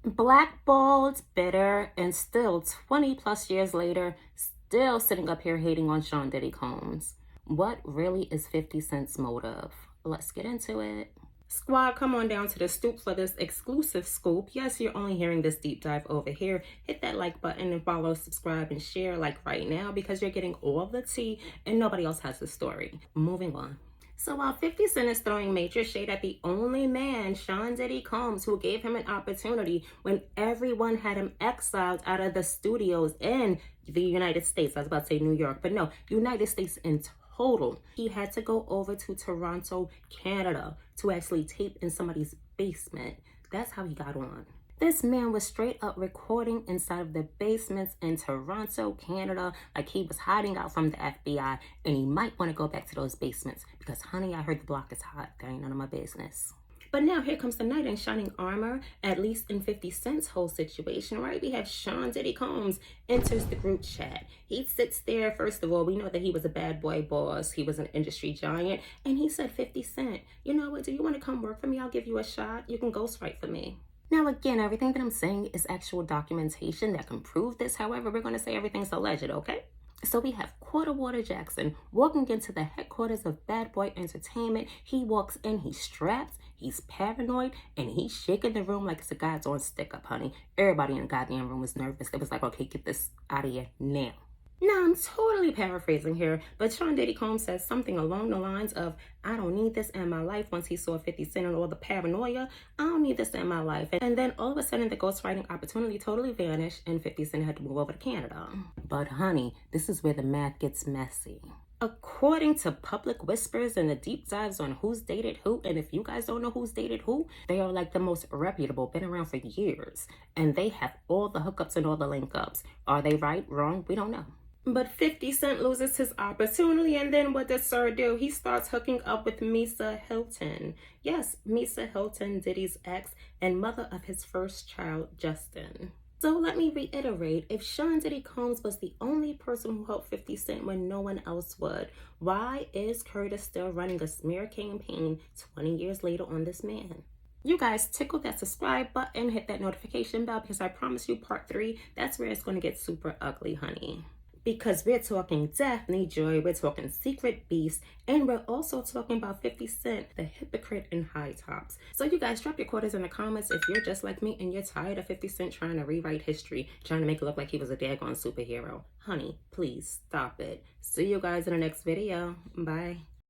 Blackballed, bitter, and still 20 plus years later, still sitting up here hating on Sean Diddy Combs. What really is 50 Cent's motive? Let's get into it. Squad, come on down to the stoop for this exclusive scoop. Yes, you're only hearing this deep dive over here. Hit that like button and follow, subscribe, and share like right now because you're getting all the tea and nobody else has the story. Moving on. So while 50 Cent is throwing major shade at the only man, Sean Diddy Combs, who gave him an opportunity when everyone had him exiled out of the studios in the United States. I was about to say New York, but no, United States in total. He had to go over to Toronto, Canada to actually tape in somebody's basement. That's how he got on. This man was straight up recording inside of the basements in Toronto, Canada, like he was hiding out from the FBI, and he might want to go back to those basements because, honey, I heard the block is hot. That ain't none of my business. But now here comes the knight in shining armor, at least in 50 Cent's whole situation, right? We have Sean Diddy Combs enters the group chat. He sits there. First of all, we know that he was a bad boy boss. He was an industry giant. And he said, 50 Cent, you know what? Do you want to come work for me? I'll give you a shot. You can ghostwrite for me. Now, again, everything that I'm saying is actual documentation that can prove this. However, we're going to say everything's alleged, okay? So we have Quarterwater Jackson walking into the headquarters of Bad Boy Entertainment. He walks in, he's strapped, he's paranoid, and he's shaking the room like it's a God's on stick-up, honey. Everybody in the goddamn room was nervous. It was like, okay, get this out of here now. Now, I'm totally paraphrasing here, but Sean Diddy Combs says something along the lines of, I don't need this in my life. Once he saw 50 Cent and all the paranoia, I don't need this in my life. And then all of a sudden, the ghostwriting opportunity totally vanished and 50 Cent had to move over to Canada. But honey, this is where the math gets messy. According to public whispers and the deep dives on who's dated who, and if you guys don't know who's dated who, they are like the most reputable, been around for years. And they have all the hookups and all the link-ups. Are they right, wrong? We don't know. But 50 Cent loses his opportunity, and then what does Sir do? He starts hooking up with Misa Hylton. Yes, Misa Hylton, Diddy's ex and mother of his first child, Justin. So let me reiterate, if Sean Diddy Combs was the only person who helped 50 Cent when no one else would, why is Curtis still running a smear campaign 20 years later on this man? You guys tickle that subscribe button, hit that notification bell, because I promise you part 3, that's where it's going to get super ugly, honey. Because we're talking Daphne Joy, we're talking Secret Beast, and we're also talking about 50 Cent, the hypocrite in high tops. So you guys drop your quarters in the comments if you're just like me and you're tired of 50 Cent trying to rewrite history, trying to make it look like he was a daggone superhero. Honey, please stop it. See you guys in the next video. Bye.